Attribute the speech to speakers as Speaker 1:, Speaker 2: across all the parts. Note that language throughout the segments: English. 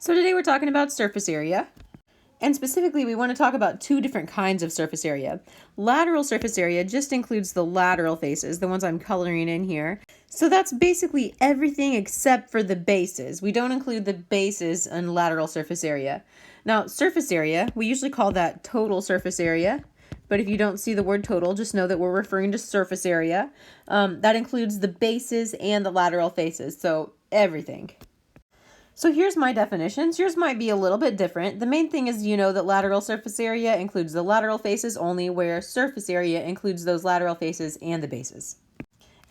Speaker 1: So today we're talking about surface area. And specifically, we want to talk about two different kinds of surface area. Lateral surface area just includes the lateral faces, the ones I'm coloring in here. So that's basically everything except for the bases. We don't include the bases in lateral surface area. Now, surface area, we usually call that total surface area. But if you don't see the word total, just know that we're referring to surface area. That includes the bases and the lateral faces, so everything. So here's my definitions. Yours might be a little bit different. The main thing is you know that lateral surface area includes the lateral faces only, where surface area includes those lateral faces and the bases.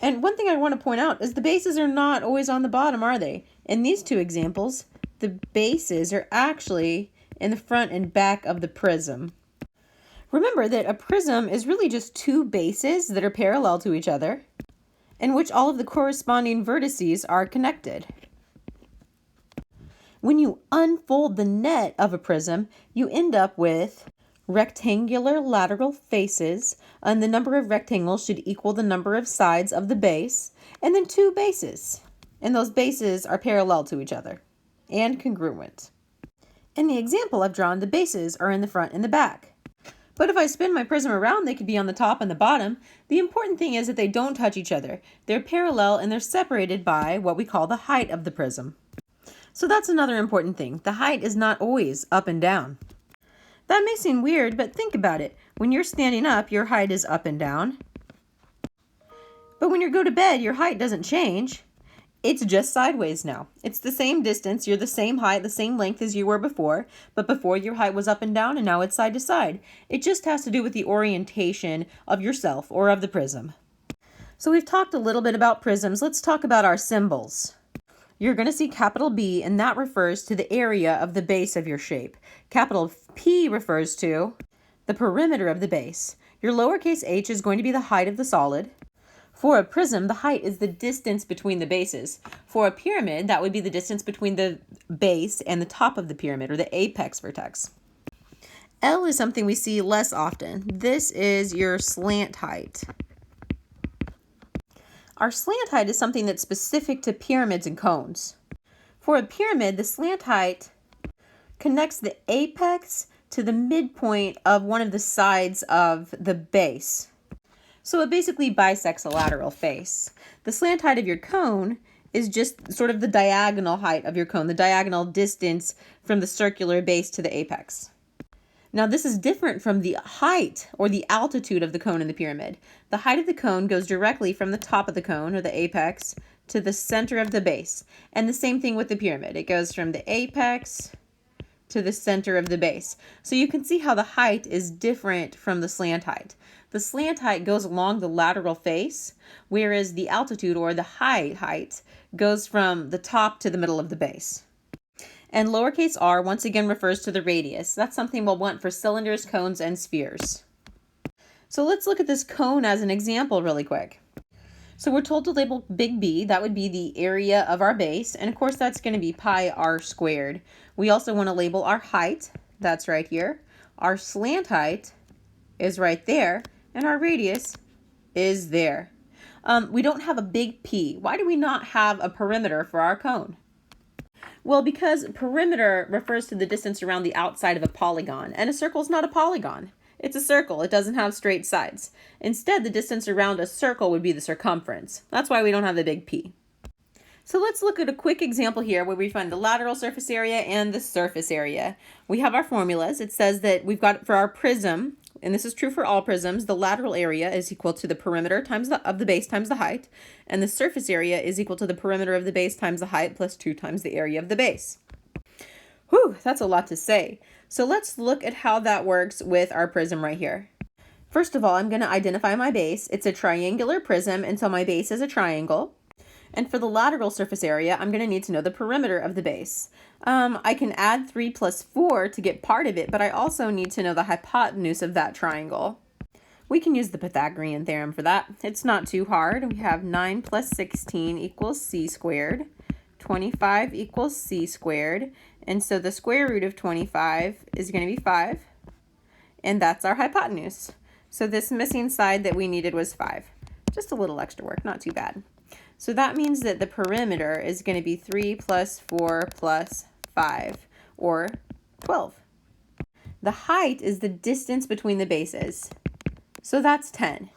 Speaker 1: And one thing I want to point out is the bases are not always on the bottom, are they? In these two examples, the bases are actually in the front and back of the prism. Remember that a prism is really just two bases that are parallel to each other, in which all of the corresponding vertices are connected. When you unfold the net of a prism, you end up with rectangular lateral faces, and the number of rectangles should equal the number of sides of the base, and then two bases. And those bases are parallel to each other and congruent. In the example I've drawn, the bases are in the front and the back. But if I spin my prism around, they could be on the top and the bottom. The important thing is that they don't touch each other. They're parallel and they're separated by what we call the height of the prism. So that's another important thing. The height is not always up and down. That may seem weird, but think about it. When you're standing up, your height is up and down. But when you go to bed, your height doesn't change. It's just sideways now. It's the same distance, you're the same height, the same length as you were before, but before your height was up and down and now it's side to side. It just has to do with the orientation of yourself or of the prism. So we've talked a little bit about prisms. Let's talk about our symbols. You're going to see capital B, and that refers to the area of the base of your shape. Capital P refers to the perimeter of the base. Your lowercase h is going to be the height of the solid. For a prism, the height is the distance between the bases. For a pyramid, that would be the distance between the base and the top of the pyramid, or the apex vertex. L is something we see less often. This is your slant height. Our slant height is something that's specific to pyramids and cones. For a pyramid, the slant height connects the apex to the midpoint of one of the sides of the base. So it basically bisects a lateral face. The slant height of your cone is just sort of the diagonal height of your cone, the diagonal distance from the circular base to the apex. Now this is different from the height or the altitude of the cone in the pyramid. The height of the cone goes directly from the top of the cone or the apex to the center of the base. And the same thing with the pyramid. It goes from the apex to the center of the base. So you can see how the height is different from the slant height. The slant height goes along the lateral face, whereas the altitude or the height goes from the top to the middle of the base. And lowercase r once again refers to the radius. That's something we'll want for cylinders, cones, and spheres. So let's look at this cone as an example really quick. So we're told to label big B, that would be the area of our base, and of course that's going to be pi r squared. We also want to label our height, that's right here. Our slant height is right there, and our radius is there. We don't have a big P. Why do we not have a perimeter for our cone? Well, because perimeter refers to the distance around the outside of a polygon, and a circle is not a polygon. It's a circle. It doesn't have straight sides. Instead, the distance around a circle would be the circumference. That's why we don't have the big P. So let's look at a quick example here where we find the lateral surface area and the surface area. We have our formulas. It says that we've got for our prism, and this is true for all prisms, the lateral area is equal to the perimeter of the base times the height, and the surface area is equal to the perimeter of the base times the height plus 2 times the area of the base. Whew, that's a lot to say. So let's look at how that works with our prism right here. First of all, I'm going to identify my base. It's a triangular prism, and so my base is a triangle. And for the lateral surface area, I'm going to need to know the perimeter of the base. I can add 3 plus 4 to get part of it, but I also need to know the hypotenuse of that triangle. We can use the Pythagorean theorem for that. It's not too hard. We have 9 plus 16 equals c squared. 25 equals c squared. And so the square root of 25 is going to be 5. And that's our hypotenuse. So this missing side that we needed was 5. Just a little extra work, not too bad. So that means that the perimeter is going to be 3 plus 4 plus 5, or 12. The height is the distance between the bases, so that's 10.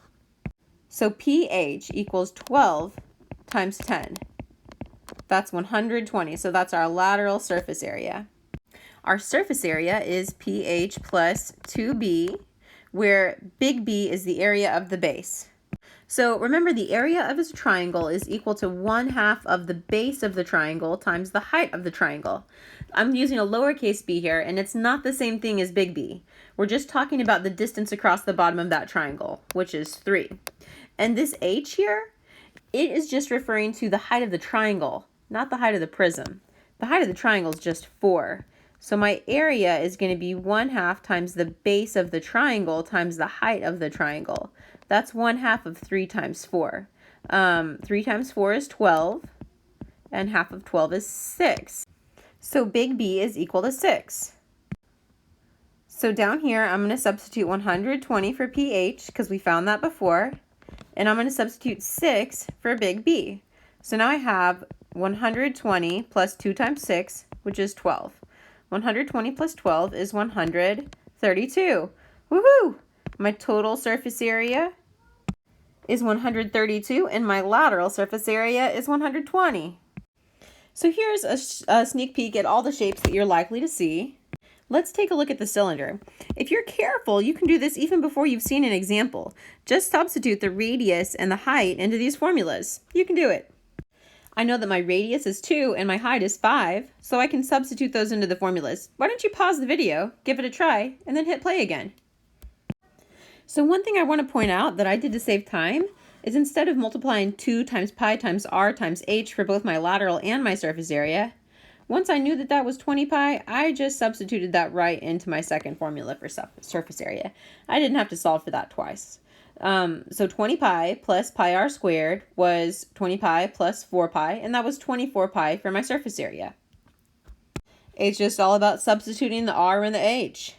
Speaker 1: So pH equals 12 times 10. That's 120, so that's our lateral surface area. Our surface area is pH plus 2b, where big B is the area of the base. So remember, the area of a triangle is equal to 1/2 of the base of the triangle times the height of the triangle. I'm using a lowercase b here, and it's not the same thing as big B. We're just talking about the distance across the bottom of that triangle, which is 3. And this h here, it is just referring to the height of the triangle, not the height of the prism. The height of the triangle is just 4. So my area is going to be 1/2 times the base of the triangle times the height of the triangle. That's 1/2 of 3 times 4. 3 times 4 is 12, and half of 12 is 6. So big B is equal to 6. So down here, I'm going to substitute 120 for pH, because we found that before, and I'm going to substitute 6 for big B. So now I have 120 plus 2 times 6, which is 12. 120 plus 12 is 132. Woohoo! My total surface area is 132, and my lateral surface area is 120. So here's a sneak peek at all the shapes that you're likely to see. Let's take a look at the cylinder. If you're careful, you can do this even before you've seen an example. Just substitute the radius and the height into these formulas. You can do it. I know that my radius is 2 and my height is 5, so I can substitute those into the formulas. Why don't you pause the video, give it a try, and then hit play again. So one thing I want to point out that I did to save time is instead of multiplying 2 times pi times r times h for both my lateral and my surface area, once I knew that that was 20 pi, I just substituted that right into my second formula for surface area. I didn't have to solve for that twice. So 20 pi plus pi r squared was 20 pi plus 4 pi, and that was 24 pi for my surface area. It's just all about substituting the r and the h.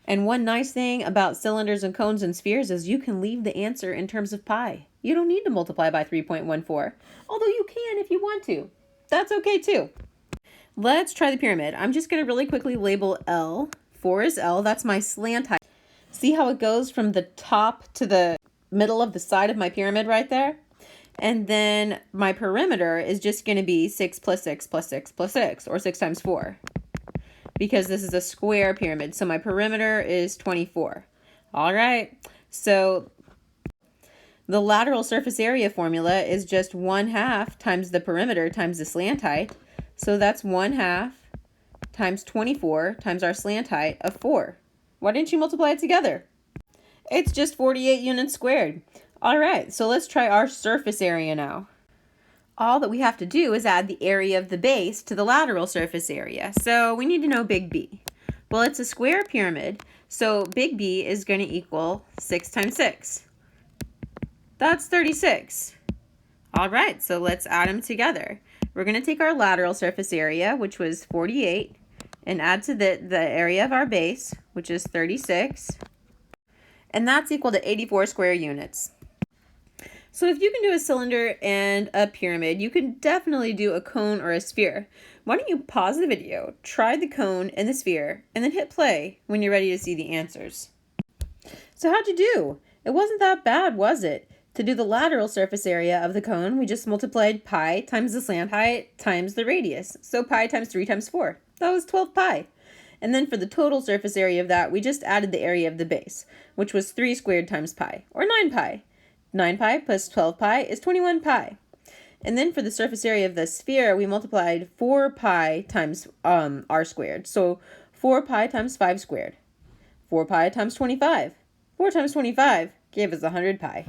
Speaker 1: And one nice thing about cylinders and cones and spheres is you can leave the answer in terms of pi. You don't need to multiply by 3.14, although you can if you want to. That's okay too. Let's try the pyramid. I'm just going to really quickly label L. 4 is L. That's my slant height. See how it goes from the top to the middle of the side of my pyramid right there? And then my perimeter is just going to be 6 plus 6 plus 6 plus 6, or 6 times 4. Because this is a square pyramid, so my perimeter is 24. All right, so the lateral surface area formula is just 1/2 times the perimeter times the slant height. So that's 1/2 times 24 times our slant height of 4. Why didn't you multiply it together? It's just 48 units squared. All right, so let's try our surface area now. All that we have to do is add the area of the base to the lateral surface area. So we need to know big B. Well, it's a square pyramid, so big B is going to equal 6 times 6. That's 36. All right, so let's add them together. We're going to take our lateral surface area, which was 48, and add to the area of our base, which is 36. And that's equal to 84 square units. So if you can do a cylinder and a pyramid, you can definitely do a cone or a sphere. Why don't you pause the video, try the cone and the sphere, and then hit play when you're ready to see the answers. So how'd you do? It wasn't that bad, was it? To do the lateral surface area of the cone, we just multiplied pi times the slant height times the radius. So pi times 3 times 4. That was 12 pi. And then for the total surface area of that, we just added the area of the base, which was 3 squared times pi, or 9 pi. 9 pi plus 12 pi is 21 pi. And then for the surface area of the sphere, we multiplied 4 pi times r squared. So 4 pi times 5 squared. 4 pi times 25. 4 times 25 gave us 100 pi.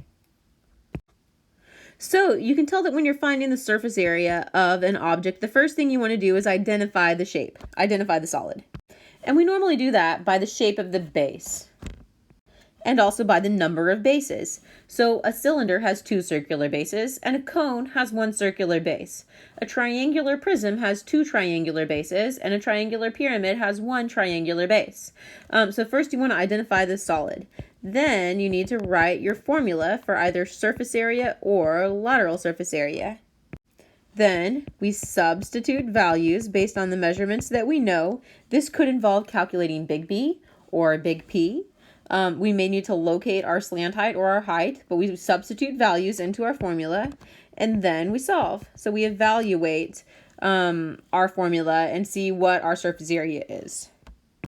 Speaker 1: So you can tell that when you're finding the surface area of an object, the first thing you want to do is identify the shape, identify the solid. And we normally do that by the shape of the base and also by the number of bases. So a cylinder has 2 circular bases and a cone has 1 circular base. A triangular prism has 2 triangular bases and a triangular pyramid has 1 triangular base. So first you want to identify the solid. Then you need to write your formula for either surface area or lateral surface area. Then we substitute values based on the measurements that we know. This could involve calculating big B or big P. We may need to locate our slant height or our height, but we substitute values into our formula, and then we solve. So we evaluate our formula and see what our surface area is.